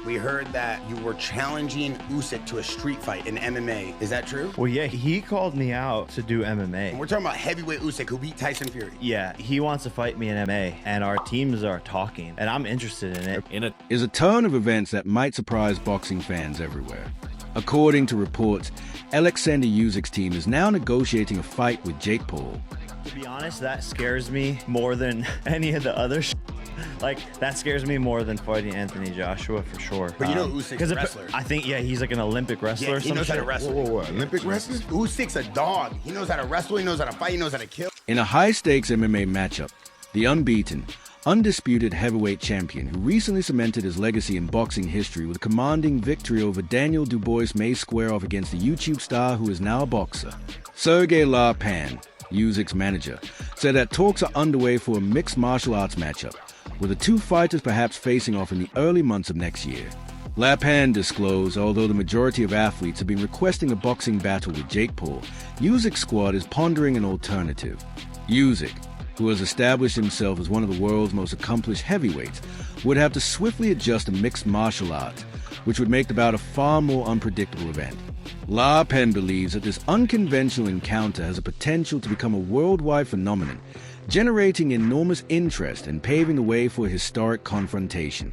We heard that you were challenging Usyk to a street fight in MMA. Is that true? Well, yeah, he called me out to do MMA. And we're talking about heavyweight Usyk, who beat Tyson Fury. Yeah, he wants to fight me in MMA, and our teams are talking, and I'm interested in it. Is a turn of events that might surprise boxing fans everywhere. According to reports, Oleksandr Usyk's team is now negotiating a fight with Jake Paul. To be honest, that scares me more than any of the other Like, that scares me more than fighting Anthony Joshua, for sure. But you know Usyk's a wrestler. I think, yeah, he's like an Olympic wrestler or something. He knows how to wrestle. Whoa. Olympic wrestler? Usyk's a dog. He knows how to wrestle, he knows how to fight, he knows how to kill. In a high-stakes MMA matchup, the unbeaten, undisputed heavyweight champion who recently cemented his legacy in boxing history with a commanding victory over Daniel Dubois may square off against the YouTube star who is now a boxer. Sergey Larpan, Usyk's manager, said that talks are underway for a mixed martial arts matchup, with the two fighters perhaps facing off in the early months of next year. Larpan disclosed, although the majority of athletes have been requesting a boxing battle with Jake Paul, Usyk's squad is pondering an alternative. Usyk, who has established himself as one of the world's most accomplished heavyweights, would have to swiftly adjust to mixed martial arts, which would make the bout a far more unpredictable event. Larpan believes that this unconventional encounter has a potential to become a worldwide phenomenon, generating enormous interest and paving the way for a historic confrontation.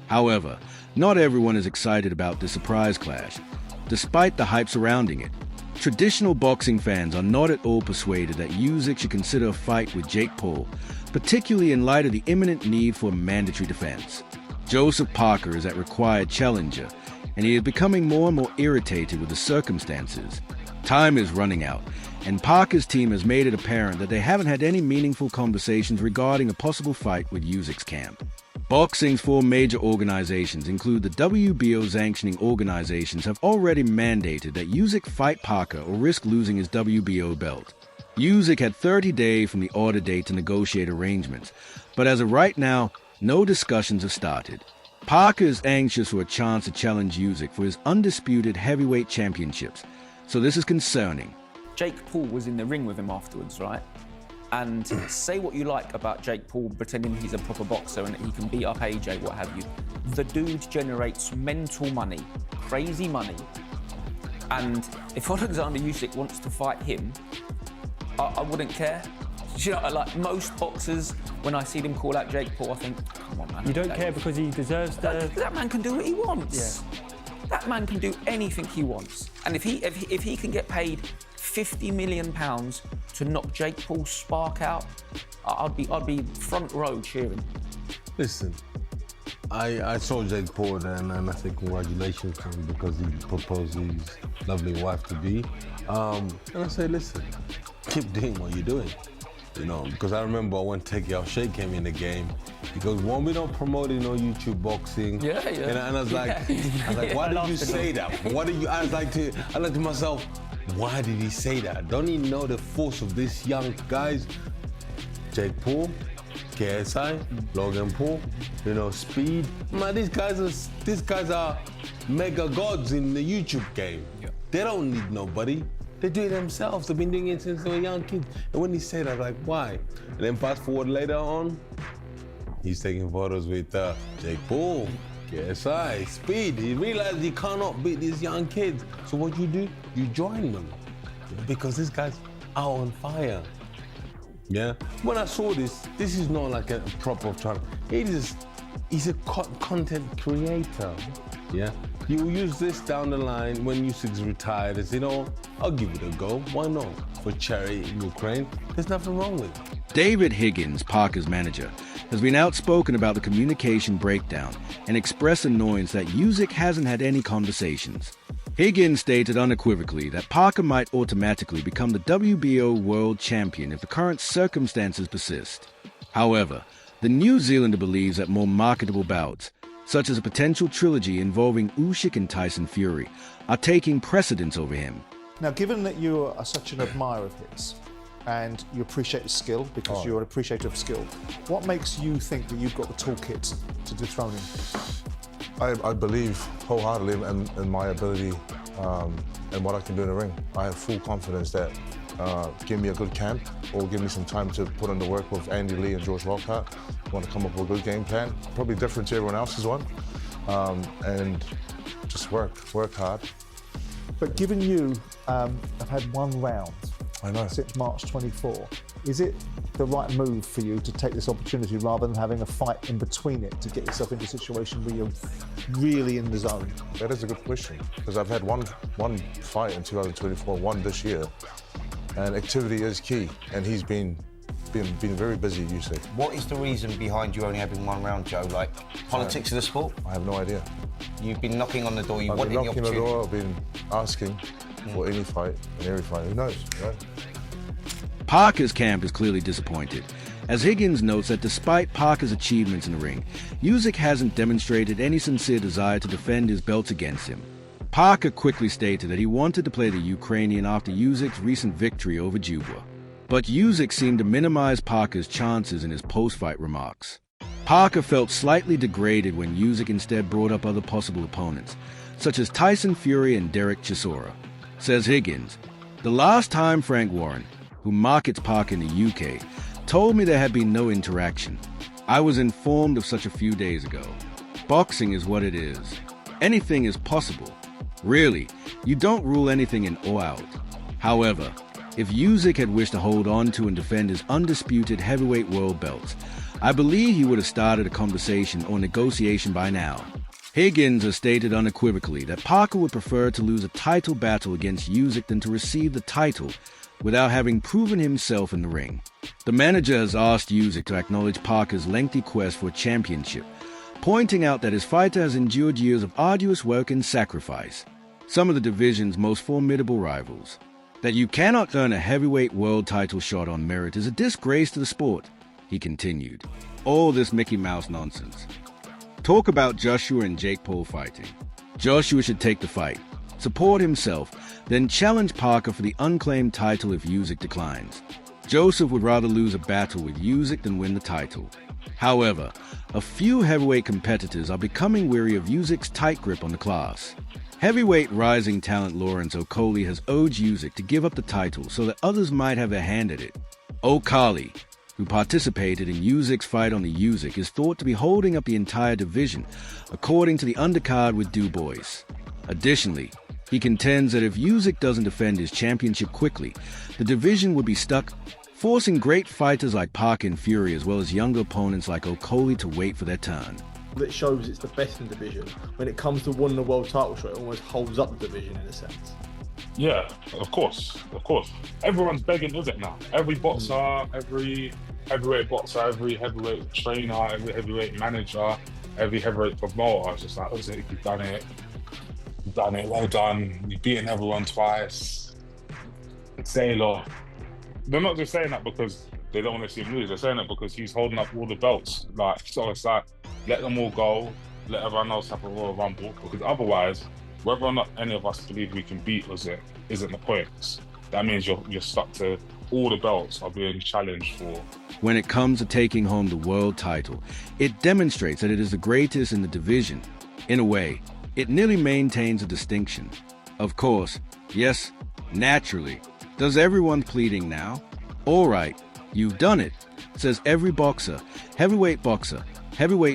However, not everyone is excited about this surprise clash, despite the hype surrounding it. Traditional boxing fans are not at all persuaded that Usyk should consider a fight with Jake Paul, particularly in light of the imminent need for a mandatory defense. Joseph Parker is that required challenger, and he is becoming more and more irritated with the circumstances. Time is running out, and Parker's team has made it apparent that they haven't had any meaningful conversations regarding a possible fight with Usyk's camp. Boxing's four major organizations, include the WBO sanctioning organizations, have already mandated that Usyk fight Parker or risk losing his WBO belt. Usyk had 30 days from the order date to negotiate arrangements, but as of right now, no discussions have started. Parker is anxious for a chance to challenge Usyk for his undisputed heavyweight championships, so this is concerning. Jake Paul was in the ring with him afterwards, right? And say what you like about Jake Paul pretending he's a proper boxer and that he can beat up AJ, what have you. The dude generates mental money, crazy money. And if Oleksandr Usyk wants to fight him, I wouldn't care. You know, like most boxers, when I see them call out Jake Paul, I think, come on, man. You don't care because he deserves the... That man can do what he wants. Yeah. That man can do anything he wants. And if he can get paid £50 million to knock Jake Paul's spark out, I'd be front row cheering. Listen, I saw Jake Paul then, and I think congratulations to him because he proposed his lovely wife to be. And I say, listen, keep doing what you're doing. You know, because I remember when Tekiao Shea came in the game, he goes, well, we don't promote it on YouTube boxing. Yeah. And I was like, why did you say that? What did you? I like to myself, why did he say that? Don't he know the force of these young guys? Jake Paul, KSI, Logan Paul, you know, Speed. Man, these guys are mega gods in the YouTube game. Yeah. They don't need nobody. They do it themselves. They've been doing it since they were young kids. And when he said that, like, why? And then fast forward later on, he's taking photos with Jake Paul, KSI, Speed. He realized he cannot beat these young kids. So what you do? You join them. Because this guy's out on fire. Yeah? When I saw this is not like a proper trial. He's a content creator. Yeah? You use this down the line when Usyk's retired and say, I'll give it a go. Why not? For charity in Ukraine, there's nothing wrong with it. David Higgins, Parker's manager, has been outspoken about the communication breakdown and expressed annoyance that Usyk hasn't had any conversations. Higgins stated unequivocally that Parker might automatically become the WBO world champion if the current circumstances persist. However, the New Zealander believes that more marketable bouts, such as a potential trilogy involving Usyk and Tyson Fury, are taking precedence over him. Now, given that you are such an admirer of his, and you appreciate his skill, because you're an appreciator of skill, what makes you think that you've got the toolkit to dethrone him? I believe wholeheartedly in my ability and what I can do in the ring. I have full confidence that give me a good camp or give me some time to put in the work with Andy Lee and George Lockhart. I want to come up with a good game plan, probably different to everyone else's one, and just work hard. But given you have had one round I know. since March 24, is it the right move for you to take this opportunity rather than having a fight in between it to get yourself into a situation where you're really in the zone? That is a good question, because I've had one fight in 2024, one this year, and activity is key, and he's been very busy, Usyk. What is the reason behind you only having one round, Joe? Like, politics of the sport? I have no idea. You've been knocking on the door, I've been knocking on the door, I've been asking for any fight and every fight. Who knows, right? Parker's camp is clearly disappointed, as Higgins notes that despite Parker's achievements in the ring, Usyk hasn't demonstrated any sincere desire to defend his belts against him. Parker quickly stated that he wanted to play the Ukrainian after Usyk's recent victory over Dubois. But Usyk seemed to minimize Parker's chances in his post-fight remarks. Parker felt slightly degraded when Usyk instead brought up other possible opponents, such as Tyson Fury and Derek Chisora. Says Higgins, "The last time Frank Warren, who markets Parker in the UK, told me there had been no interaction, I was informed of such a few days ago. Boxing is what it is. Anything is possible. Really, you don't rule anything in or out. However, if Usyk had wished to hold on to and defend his undisputed heavyweight world belts, I believe he would have started a conversation or negotiation by now." Higgins has stated unequivocally that Parker would prefer to lose a title battle against Usyk than to receive the title without having proven himself in the ring. The manager has asked Usyk to acknowledge Parker's lengthy quest for a championship, pointing out that his fighter has endured years of arduous work and sacrifice, some of the division's most formidable rivals. That you cannot earn a heavyweight world title shot on merit is a disgrace to the sport, he continued. All this Mickey Mouse nonsense. Talk about Joshua and Jake Paul fighting. Joshua should take the fight, support himself, then challenge Parker for the unclaimed title if Usyk declines. Joseph would rather lose a battle with Usyk than win the title. However, a few heavyweight competitors are becoming weary of Usyk's tight grip on the class. Heavyweight rising talent Lawrence Okolie has urged Usyk to give up the title so that others might have their hand at it. Okolie, who participated in Usyk's fight on the Usyk, is thought to be holding up the entire division, according to the undercard with Dubois. Additionally, he contends that if Usyk doesn't defend his championship quickly, the division would be stuck, forcing great fighters like Parker and Fury as well as younger opponents like Okolie to wait for their turn. That shows it's the best in the division. When it comes to winning the world title shot, it almost holds up the division in a sense. Yeah, of course. Everyone's begging Usyk now. Every boxer, every heavyweight boxer, every heavyweight trainer, every heavyweight manager, every heavyweight promoter is just like, Usyk, you've done it, well done, you've beaten everyone twice. Sailor. They're not just saying that because they don't want to see him lose, they're saying that because he's holding up all the belts. So it's like, let them all go, let everyone else have a Royal Rumble, because otherwise, whether or not any of us believe we can beat Usyk isn't the point. That means you're stuck to all the belts are being challenged for. When it comes to taking home the world title, it demonstrates that it is the greatest in the division. In a way, it nearly maintains a distinction. Of course, yes, naturally. Does everyone pleading now? All right, you've done it, says every boxer, heavyweight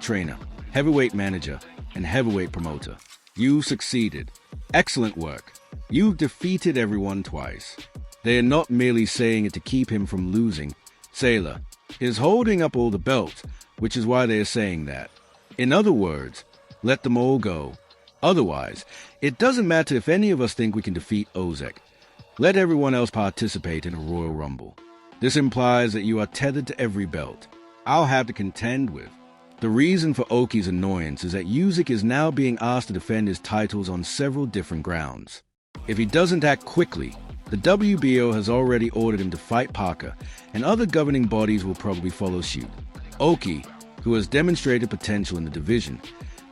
trainer, heavyweight manager, and heavyweight promoter. You succeeded. Excellent work. You've defeated everyone twice. They are not merely saying it to keep him from losing. Sailor is holding up all the belts, which is why they are saying that. In other words, let them all go. Otherwise, it doesn't matter if any of us think we can defeat Usyk. Let everyone else participate in a Royal Rumble. This implies that you are tethered to every belt. I'll have to contend with. The reason for Oki's annoyance is that Usyk is now being asked to defend his titles on several different grounds. If he doesn't act quickly, the WBO has already ordered him to fight Parker, and other governing bodies will probably follow suit. Oki, who has demonstrated potential in the division,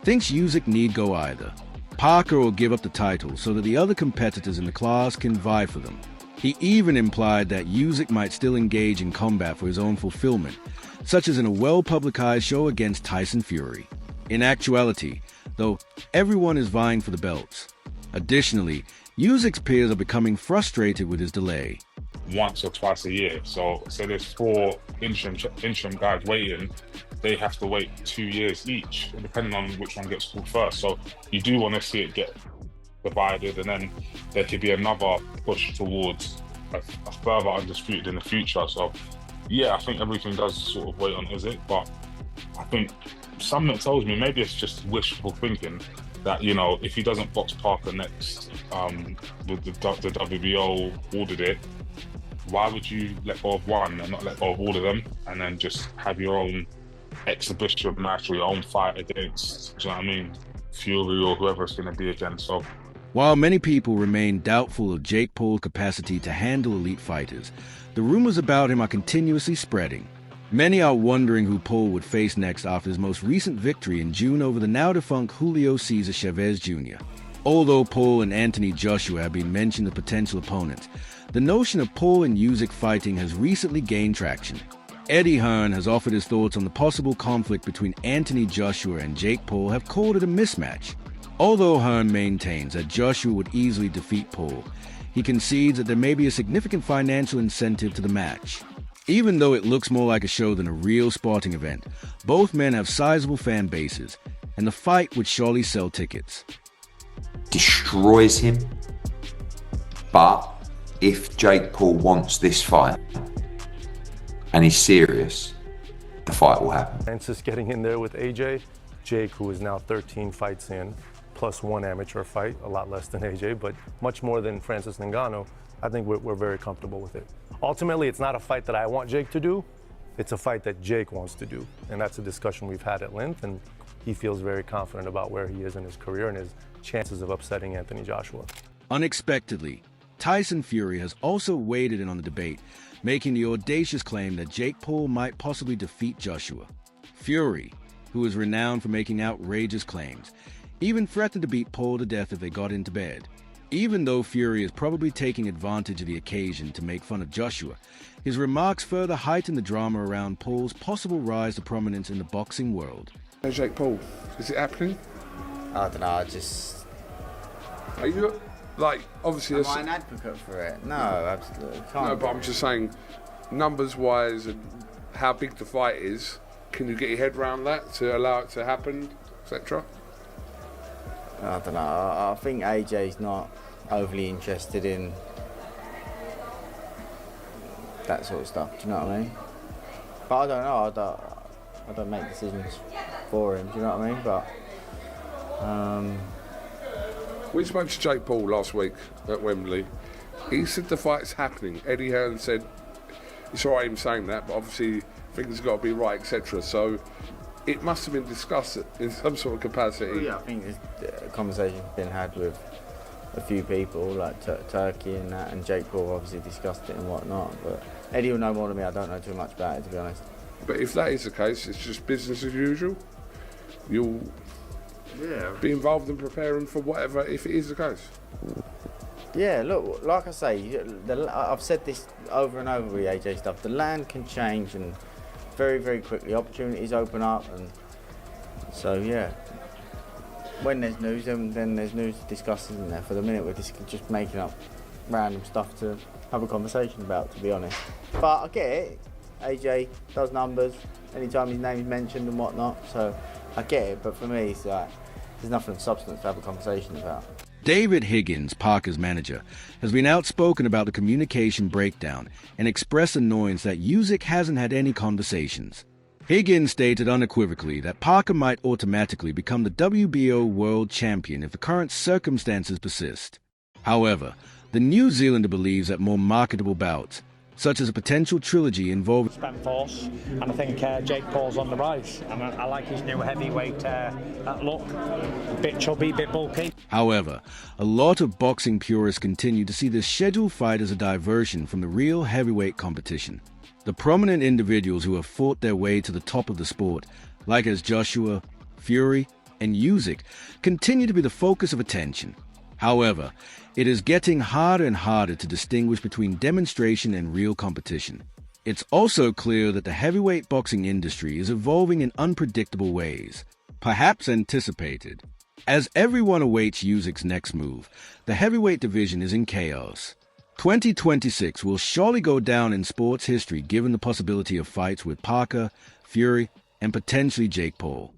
thinks Usyk need go either. Parker will give up the title so that the other competitors in the class can vie for them. He even implied that Usyk might still engage in combat for his own fulfillment, such as in a well-publicized show against Tyson Fury. In actuality, though, everyone is vying for the belts. Additionally, Usyk's peers are becoming frustrated with his delay. Once or twice a year. So there's 4 interim guys waiting. They have to wait 2 years each, depending on which one gets called first. So you do want to see it get divided, and then there could be another push towards a further undisputed in the future. So yeah, I think everything does sort of wait on Usyk, but I think something tells me maybe it's just wishful thinking that, you know, if he doesn't box Parker next, the WBO ordered it, why would you let go of one and not let go of all of them, and then just have your own exhibition match or your own fight against, do you know what I mean, Fury or whoever it's going to be again? So, while many people remain doubtful of Jake Paul's capacity to handle elite fighters, the rumors about him are continuously spreading. Many are wondering who Paul would face next after his most recent victory in June over the now-defunct Julio Cesar Chavez Jr. Although Paul and Anthony Joshua have been mentioned as potential opponents, the notion of Paul and Usyk fighting has recently gained traction. Eddie Hearn has offered his thoughts on the possible conflict between Anthony Joshua and Jake Paul have called it a mismatch. Although Hearn maintains that Joshua would easily defeat Paul, he concedes that there may be a significant financial incentive to the match. Even though it looks more like a show than a real sporting event, both men have sizable fan bases, and the fight would surely sell tickets. Destroys him, but if Jake Paul wants this fight and he's serious, the fight will happen. Francis getting in there with AJ, Jake, who is now 13 fights in, plus 1 amateur fight, a lot less than AJ, but much more than Francis Ngannou. I think we're very comfortable with it. Ultimately, it's not a fight that I want Jake to do, it's a fight that Jake wants to do, and that's a discussion we've had at length, and he feels very confident about where he is in his career and his chances of upsetting Anthony Joshua. Unexpectedly, Tyson Fury has also waded in on the debate, making the audacious claim that Jake Paul might possibly defeat Joshua. Fury, who is renowned for making outrageous claims, even threatened to beat Paul to death if they got into bed. Even though Fury is probably taking advantage of the occasion to make fun of Joshua, his remarks further heighten the drama around Paul's possible rise to prominence in the boxing world. Jake Paul, is it happening? I don't know, Are you, like, obviously... Am I an advocate for it? No, absolutely. No, but I'm just saying, numbers-wise and how big the fight is, can you get your head around that to allow it to happen, etc.? I don't know. I think AJ's not overly interested in that sort of stuff. Do you know what I mean? But I don't know. I don't make decisions for him. Do you know what I mean? But we spoke to Jake Paul last week at Wembley. He said the fight's happening. Eddie Hearn said it's all right him saying that, but obviously things have got to be right, etc. So it must have been discussed in some sort of capacity. Yeah, I think a conversation's been had with a few people, like Turkey and that, and Jake Paul obviously discussed it and whatnot. But Eddie will know more than me. I don't know too much about it, to be honest. But if that is the case, it's just business as usual. You'll be involved in preparing for whatever, if it is the case. Yeah, look, like I say, I've said this over and over with AJ stuff. The land can change and very, very quickly. Opportunities open up, and so yeah. When there's news, then there's news to discuss, isn't there? For the minute, we're just making up random stuff to have a conversation about, to be honest. But I get it. AJ does numbers anytime his name's mentioned and whatnot, so I get it. But for me, it's like there's nothing of substance to have a conversation about. David Higgins, Parker's manager, has been outspoken about the communication breakdown and expressed annoyance that Usyk hasn't had any conversations. Higgins stated unequivocally that Parker might automatically become the WBO world champion if the current circumstances persist. However, the New Zealander believes that more marketable bouts, such as a potential trilogy involving Spent force, and I think Jake Paul's on the rise. And I like his new heavyweight look, a bit chubby, a bit bulky. However, a lot of boxing purists continue to see this scheduled fight as a diversion from the real heavyweight competition. The prominent individuals who have fought their way to the top of the sport, like as Joshua, Fury, and Usyk, continue to be the focus of attention. However, it is getting harder and harder to distinguish between demonstration and real competition. It's also clear that the heavyweight boxing industry is evolving in unpredictable ways, perhaps anticipated. As everyone awaits Usyk's next move, the heavyweight division is in chaos. 2026 will surely go down in sports history given the possibility of fights with Parker, Fury, and potentially Jake Paul.